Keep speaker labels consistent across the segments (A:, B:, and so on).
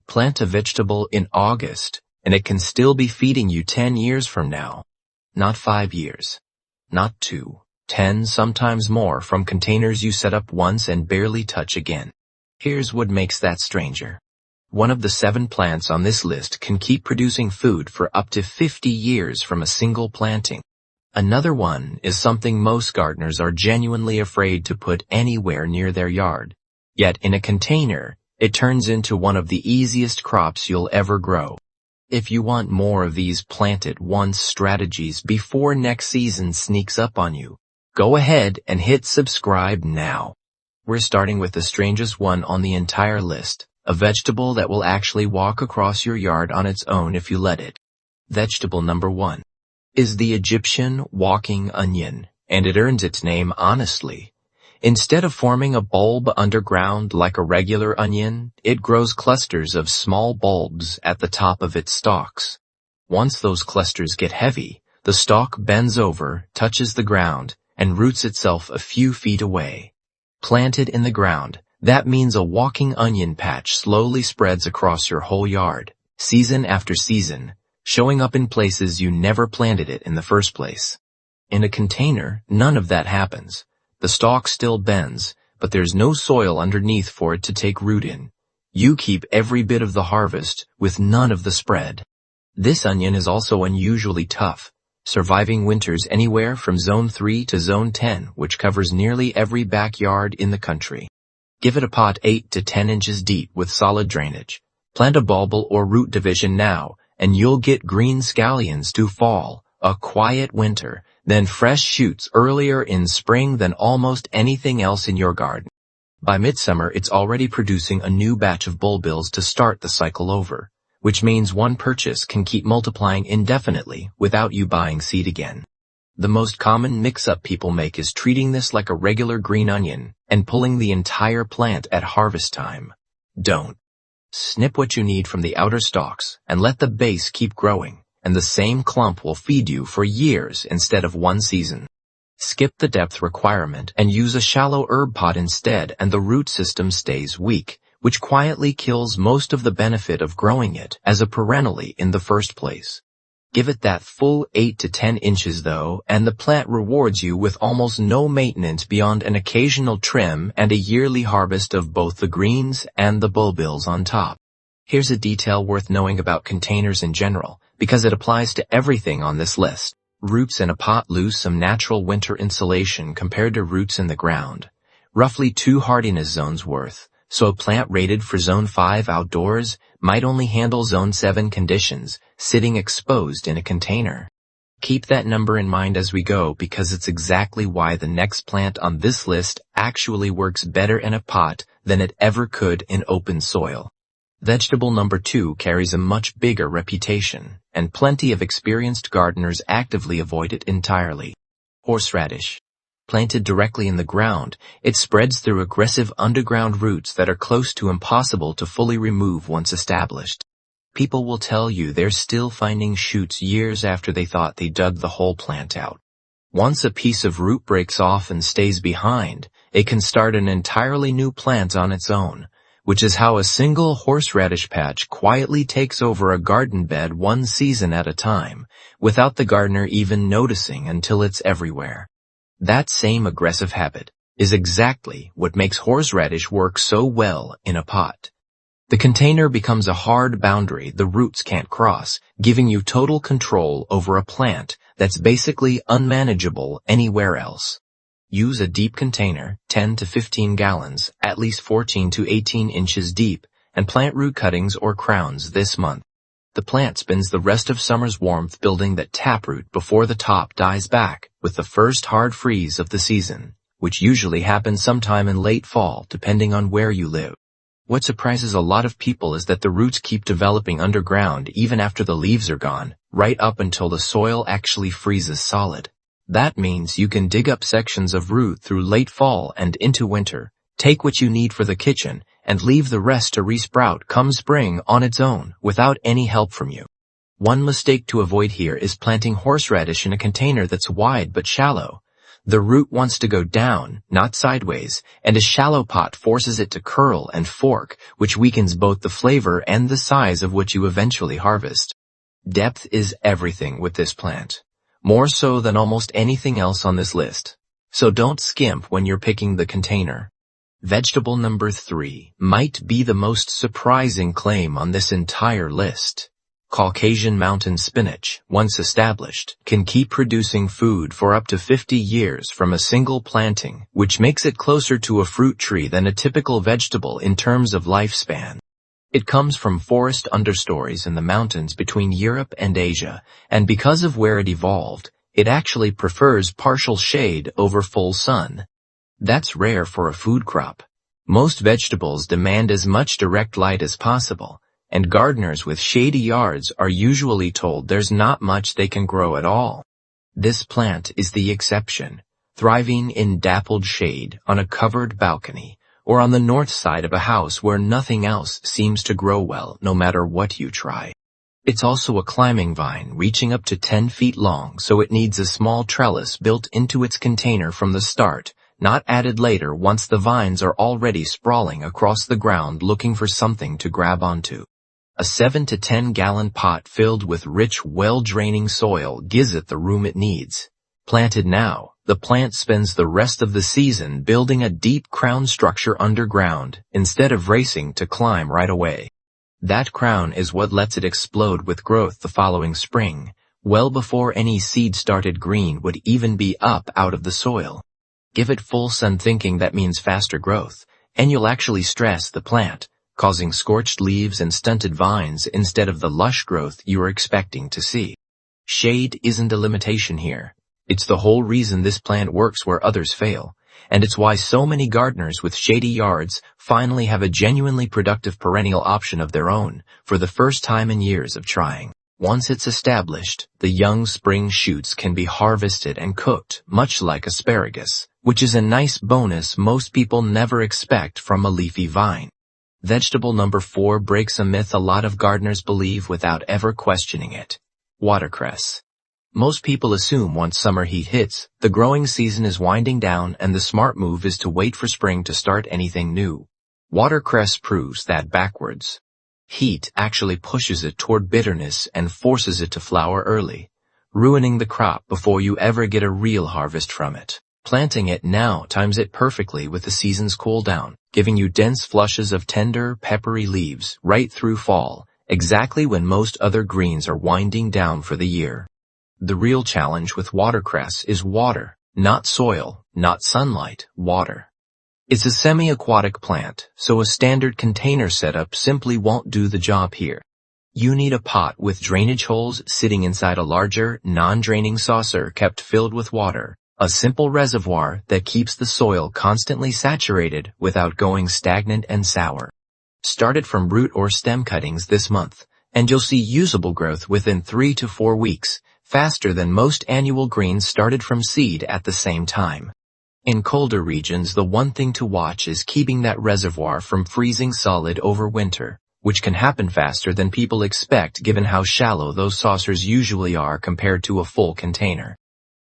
A: Plant a vegetable in August, and it can still be feeding you 10 years from now. Not 5 years. Not 2, 10, sometimes more from containers you set up once and barely touch again. Here's what makes that stranger. One of the 7 plants on this list can keep producing food for up to 50 years from a single planting. Another one is something most gardeners are genuinely afraid to put anywhere near their yard. Yet in a container, it turns into one of the easiest crops you'll ever grow. If you want more of these plant-it-once strategies before next season sneaks up on you, go ahead and hit subscribe now. We're starting with the strangest one on the entire list, a vegetable that will actually walk across your yard on its own if you let it. Vegetable number 1 is the Egyptian walking onion, and it earns its name honestly. Instead of forming a bulb underground like a regular onion, it grows clusters of small bulbs at the top of its stalks. Once those clusters get heavy, the stalk bends over, touches the ground, and roots itself a few feet away. Planted in the ground, that means a walking onion patch slowly spreads across your whole yard, season after season, showing up in places you never planted it in the first place. In a container, none of that happens. The stalk still bends, but there's no soil underneath for it to take root in. You keep every bit of the harvest with none of the spread. This onion is also unusually tough, surviving winters anywhere from Zone 3 to Zone 10, which covers nearly every backyard in the country. Give it a pot 8 to 10 inches deep with solid drainage. Plant a bulbil or root division now, and you'll get green scallions to fall, a quiet winter, then fresh shoots earlier in spring than almost anything else in your garden. By midsummer, it's already producing a new batch of bulbils to start the cycle over, which means one purchase can keep multiplying indefinitely without you buying seed again. The most common mix-up people make is treating this like a regular green onion and pulling the entire plant at harvest time. Don't. Snip what you need from the outer stalks and let the base keep growing, and the same clump will feed you for years instead of one season. Skip the depth requirement and use a shallow herb pot instead, and the root system stays weak, which quietly kills most of the benefit of growing it as a perennial in the first place. Give it that full 8 to 10 inches though, and the plant rewards you with almost no maintenance beyond an occasional trim and a yearly harvest of both the greens and the bulbils on top. Here's a detail worth knowing about containers in general, because it applies to everything on this list. Roots in a pot lose some natural winter insulation compared to roots in the ground, roughly 2 hardiness zones worth, so a plant rated for Zone 5 outdoors might only handle Zone 7 conditions, sitting exposed in a container. Keep that number in mind as we go, because it's exactly why the next plant on this list actually works better in a pot than it ever could in open soil. Vegetable number 2 carries a much bigger reputation, and plenty of experienced gardeners actively avoid it entirely. Horseradish. Planted directly in the ground, it spreads through aggressive underground roots that are close to impossible to fully remove once established. People will tell you they're still finding shoots years after they thought they dug the whole plant out. Once a piece of root breaks off and stays behind, it can start an entirely new plant on its own, which is how a single horseradish patch quietly takes over a garden bed one season at a time, without the gardener even noticing until it's everywhere. That same aggressive habit is exactly what makes horseradish work so well in a pot. The container becomes a hard boundary the roots can't cross, giving you total control over a plant that's basically unmanageable anywhere else. Use a deep container, 10 to 15 gallons, at least 14 to 18 inches deep, and plant root cuttings or crowns this month. The plant spends the rest of summer's warmth building that taproot before the top dies back with the first hard freeze of the season, which usually happens sometime in late fall depending on where you live. What surprises a lot of people is that the roots keep developing underground even after the leaves are gone, right up until the soil actually freezes solid. That means you can dig up sections of root through late fall and into winter, take what you need for the kitchen, and leave the rest to resprout come spring on its own without any help from you. One mistake to avoid here is planting horseradish in a container that's wide but shallow. The root wants to go down, not sideways, and a shallow pot forces it to curl and fork, which weakens both the flavor and the size of what you eventually harvest. Depth is everything with this plant, more so than almost anything else on this list. So don't skimp when you're picking the container. Vegetable number 3 might be the most surprising claim on this entire list. Caucasian mountain spinach, once established, can keep producing food for up to 50 years from a single planting, which makes it closer to a fruit tree than a typical vegetable in terms of lifespan. It comes from forest understories in the mountains between Europe and Asia, and because of where it evolved, it actually prefers partial shade over full sun. That's rare for a food crop. Most vegetables demand as much direct light as possible, and gardeners with shady yards are usually told there's not much they can grow at all. This plant is the exception, thriving in dappled shade on a covered balcony or on the north side of a house where nothing else seems to grow well no matter what you try. It's also a climbing vine reaching up to 10 feet long, so it needs a small trellis built into its container from the start, not added later once the vines are already sprawling across the ground looking for something to grab onto. A 7 to 10 gallon pot filled with rich, well-draining soil gives it the room it needs. Planted now, the plant spends the rest of the season building a deep crown structure underground instead of racing to climb right away. That crown is what lets it explode with growth the following spring, well before any seed started green would even be up out of the soil. Give it full sun thinking that means faster growth, and you'll actually stress the plant, causing scorched leaves and stunted vines instead of the lush growth you are expecting to see. Shade isn't a limitation here. It's the whole reason this plant works where others fail, and it's why so many gardeners with shady yards finally have a genuinely productive perennial option of their own for the first time in years of trying. Once it's established, the young spring shoots can be harvested and cooked, much like asparagus, which is a nice bonus most people never expect from a leafy vine. Vegetable number 4 breaks a myth a lot of gardeners believe without ever questioning it. Watercress. Most people assume once summer heat hits, the growing season is winding down and the smart move is to wait for spring to start anything new. Watercress proves that backwards. Heat actually pushes it toward bitterness and forces it to flower early, ruining the crop before you ever get a real harvest from it. Planting it now times it perfectly with the season's cool down, giving you dense flushes of tender, peppery leaves right through fall, exactly when most other greens are winding down for the year. The real challenge with watercress is water, not soil, not sunlight, water. It's a semi-aquatic plant, so a standard container setup simply won't do the job here. You need a pot with drainage holes sitting inside a larger, non-draining saucer kept filled with water, a simple reservoir that keeps the soil constantly saturated without going stagnant and sour. Start it from root or stem cuttings this month, and you'll see usable growth within 3 to 4 weeks, faster than most annual greens started from seed at the same time. In colder regions, the one thing to watch is keeping that reservoir from freezing solid over winter, which can happen faster than people expect given how shallow those saucers usually are compared to a full container.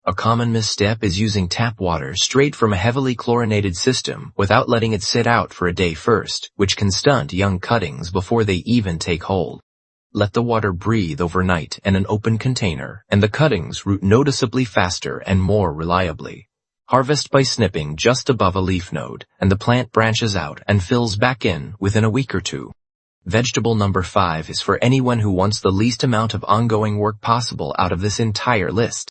A: A common misstep is using tap water straight from a heavily chlorinated system without letting it sit out for a day first, which can stunt young cuttings before they even take hold. Let the water breathe overnight in an open container, and the cuttings root noticeably faster and more reliably. Harvest by snipping just above a leaf node, and the plant branches out and fills back in within a week or two. Vegetable number 5 is for anyone who wants the least amount of ongoing work possible out of this entire list.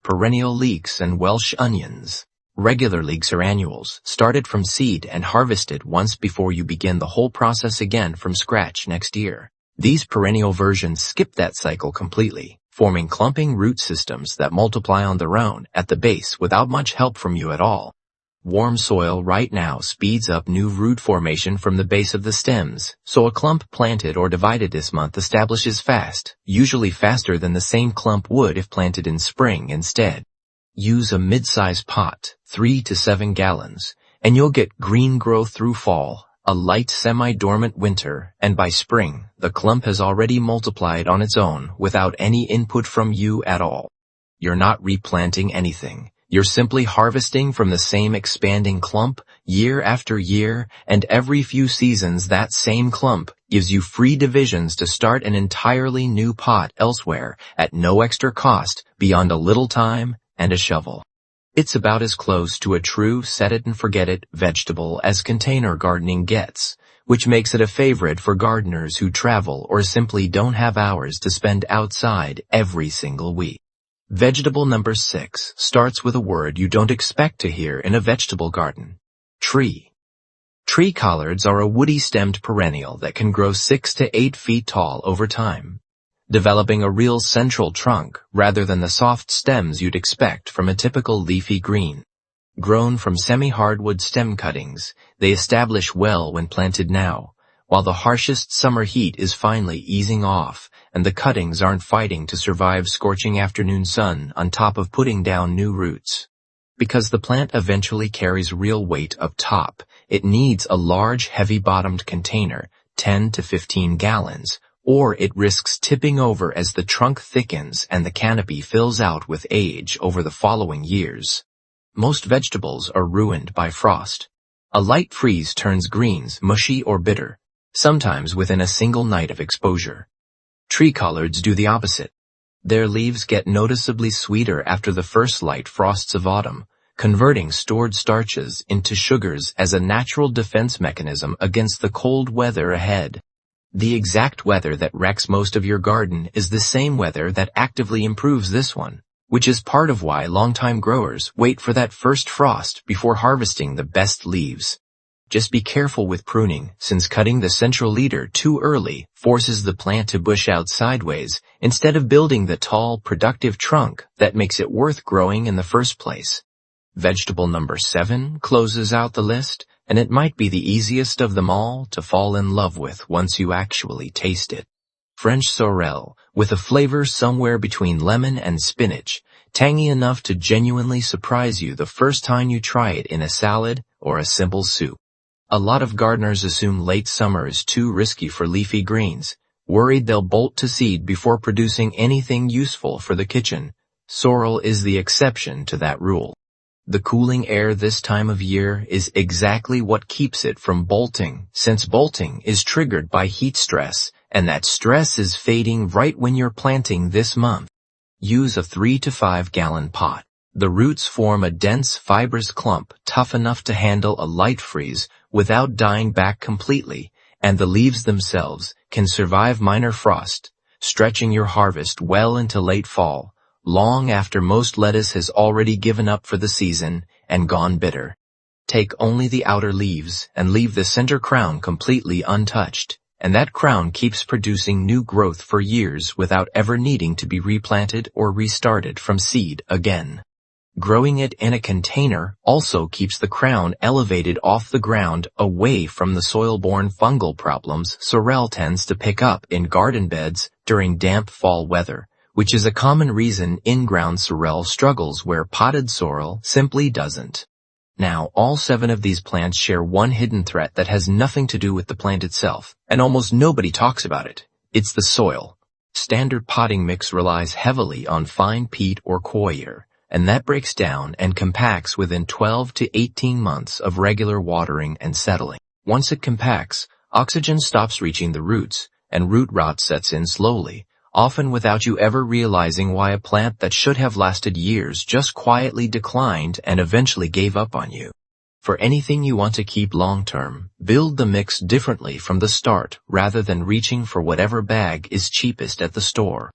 A: Perennial leeks and Welsh onions. Regular leeks are annuals, started from seed and harvested once before you begin the whole process again from scratch next year. These perennial versions skip that cycle completely, forming clumping root systems that multiply on their own at the base without much help from you at all. Warm soil right now speeds up new root formation from the base of the stems, so a clump planted or divided this month establishes fast, usually faster than the same clump would if planted in spring instead. Use a mid-size pot, 3 to 7 gallons, and you'll get green growth through fall, a light semi-dormant winter, and by spring, the clump has already multiplied on its own without any input from you at all. You're not replanting anything. You're simply harvesting from the same expanding clump year after year, and every few seasons that same clump gives you free divisions to start an entirely new pot elsewhere at no extra cost beyond a little time and a shovel. It's about as close to a true set-it-and-forget-it vegetable as container gardening gets, which makes it a favorite for gardeners who travel or simply don't have hours to spend outside every single week. Vegetable number 6 starts with a word you don't expect to hear in a vegetable garden: tree. Tree collards are a woody-stemmed perennial that can grow 6 to 8 feet tall over time, developing a real central trunk rather than the soft stems you'd expect from a typical leafy green. Grown from semi-hardwood stem cuttings, they establish well when planted now, while the harshest summer heat is finally easing off and the cuttings aren't fighting to survive scorching afternoon sun on top of putting down new roots. Because the plant eventually carries real weight up top, it needs a large, heavy-bottomed container, 10 to 15 gallons, or it risks tipping over as the trunk thickens and the canopy fills out with age over the following years. Most vegetables are ruined by frost. A light freeze turns greens mushy or bitter, sometimes within a single night of exposure. Tree collards do the opposite. Their leaves get noticeably sweeter after the first light frosts of autumn, converting stored starches into sugars as a natural defense mechanism against the cold weather ahead. The exact weather that wrecks most of your garden is the same weather that actively improves this one, which is part of why longtime growers wait for that first frost before harvesting the best leaves. Just be careful with pruning, since cutting the central leader too early forces the plant to bush out sideways instead of building the tall, productive trunk that makes it worth growing in the first place. Vegetable number 7 closes out the list, and it might be the easiest of them all to fall in love with once you actually taste it. French sorrel, with a flavor somewhere between lemon and spinach, tangy enough to genuinely surprise you the first time you try it in a salad or a simple soup. A lot of gardeners assume late summer is too risky for leafy greens, worried they'll bolt to seed before producing anything useful for the kitchen. Sorrel is the exception to that rule. The cooling air this time of year is exactly what keeps it from bolting, since bolting is triggered by heat stress, and that stress is fading right when you're planting this month. Use a 3 to 5 gallon pot. The roots form a dense fibrous clump tough enough to handle a light freeze without dying back completely, and the leaves themselves can survive minor frost, stretching your harvest well into late fall, long after most lettuce has already given up for the season and gone bitter. Take only the outer leaves and leave the center crown completely untouched, and that crown keeps producing new growth for years without ever needing to be replanted or restarted from seed again. Growing it in a container also keeps the crown elevated off the ground away from the soil-borne fungal problems sorrel tends to pick up in garden beds during damp fall weather, which is a common reason in-ground sorrel struggles where potted sorrel simply doesn't. Now, all 7 of these plants share one hidden threat that has nothing to do with the plant itself, and almost nobody talks about it. It's the soil. Standard potting mix relies heavily on fine peat or coir, and that breaks down and compacts within 12 to 18 months of regular watering and settling. Once it compacts, oxygen stops reaching the roots, and root rot sets in slowly, often without you ever realizing why a plant that should have lasted years just quietly declined and eventually gave up on you. For anything you want to keep long-term, build the mix differently from the start rather than reaching for whatever bag is cheapest at the store.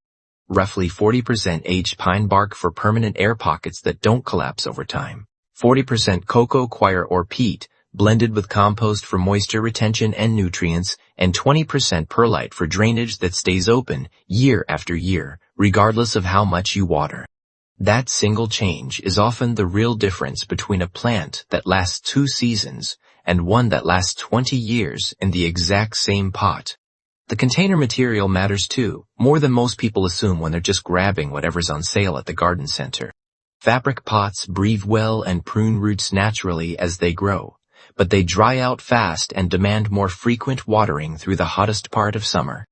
A: Roughly 40% aged pine bark for permanent air pockets that don't collapse over time. 40% cocoa coir or peat, blended with compost for moisture retention and nutrients, and 20% perlite for drainage that stays open year after year, regardless of how much you water. That single change is often the real difference between a plant that lasts 2 seasons and one that lasts 20 years in the exact same pot. The container material matters too, more than most people assume when they're just grabbing whatever's on sale at the garden center. Fabric pots breathe well and prune roots naturally as they grow, but they dry out fast and demand more frequent watering through the hottest part of summer.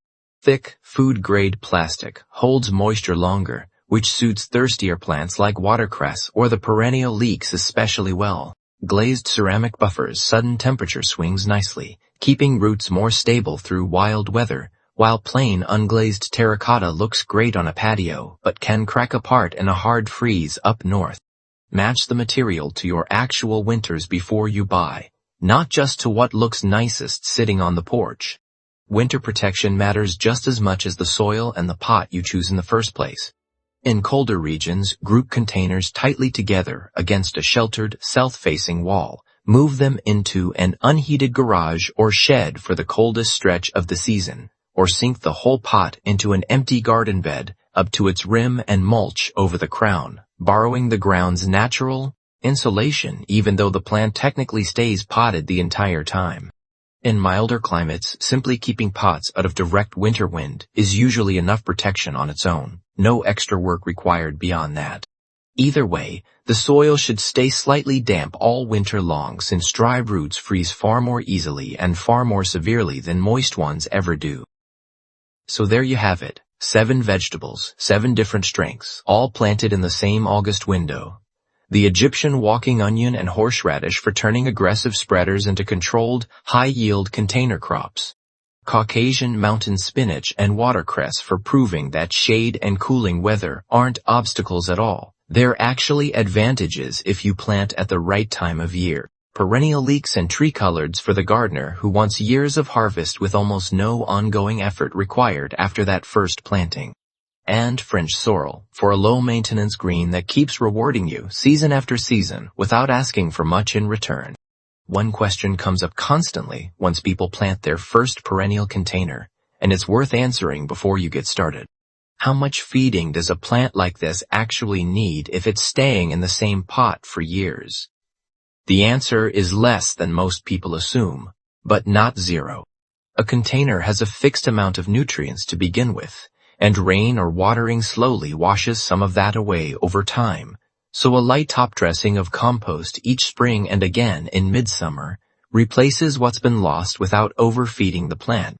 A: Thick, food-grade plastic holds moisture longer, which suits thirstier plants like watercress or the perennial leeks especially well. Glazed ceramic buffers sudden temperature swings nicely, keeping roots more stable through wild weather, while plain unglazed terracotta looks great on a patio but can crack apart in a hard freeze up north. Match the material to your actual winters before you buy, not just to what looks nicest sitting on the porch. Winter protection matters just as much as the soil and the pot you choose in the first place. In colder regions, group containers tightly together against a sheltered, south-facing wall. Move them into an unheated garage or shed for the coldest stretch of the season, or sink the whole pot into an empty garden bed up to its rim and mulch over the crown, borrowing the ground's natural insulation even though the plant technically stays potted the entire time. In milder climates, simply keeping pots out of direct winter wind is usually enough protection on its own. No extra work required beyond that. Either way, the soil should stay slightly damp all winter long since dry roots freeze far more easily and far more severely than moist ones ever do. So there you have it, 7 vegetables, 7 different strengths, all planted in the same August window. The Egyptian walking onion and horseradish for turning aggressive spreaders into controlled, high-yield container crops. Caucasian mountain spinach and watercress for proving that shade and cooling weather aren't obstacles at all. They're actually advantages if you plant at the right time of year. Perennial leeks and tree collards for the gardener who wants years of harvest with almost no ongoing effort required after that first planting. And French sorrel for a low-maintenance green that keeps rewarding you season after season without asking for much in return. One question comes up constantly once people plant their first perennial container, and it's worth answering before you get started. How much feeding does a plant like this actually need if it's staying in the same pot for years? The answer is less than most people assume, but not zero. A container has a fixed amount of nutrients to begin with, and rain or watering slowly washes some of that away over time. So a light top dressing of compost each spring and again in midsummer replaces what's been lost without overfeeding the plant.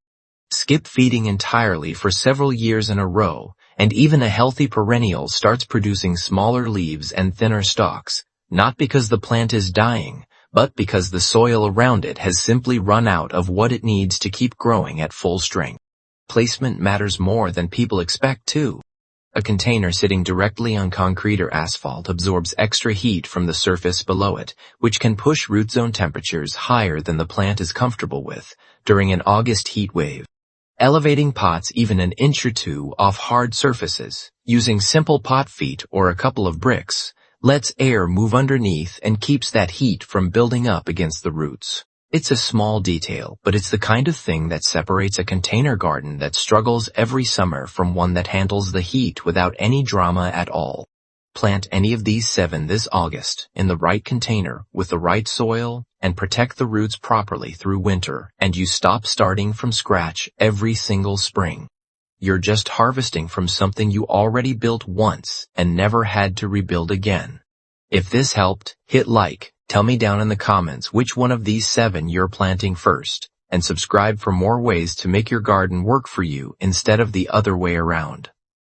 A: Skip feeding entirely for several years in a row, and even a healthy perennial starts producing smaller leaves and thinner stalks, not because the plant is dying, but because the soil around it has simply run out of what it needs to keep growing at full strength. Placement matters more than people expect too. A container sitting directly on concrete or asphalt absorbs extra heat from the surface below it, which can push root zone temperatures higher than the plant is comfortable with during an August heat wave. Elevating pots even an inch or two off hard surfaces, using simple pot feet or a couple of bricks, lets air move underneath and keeps that heat from building up against the roots. It's a small detail, but it's the kind of thing that separates a container garden that struggles every summer from one that handles the heat without any drama at all. Plant any of these 7 this August in the right container with the right soil and protect the roots properly through winter, and you stop starting from scratch every single spring. You're just harvesting from something you already built once and never had to rebuild again. If this helped, hit like. Tell me down in the comments which one of these 7 you're planting first, and subscribe for more ways to make your garden work for you instead of the other way around.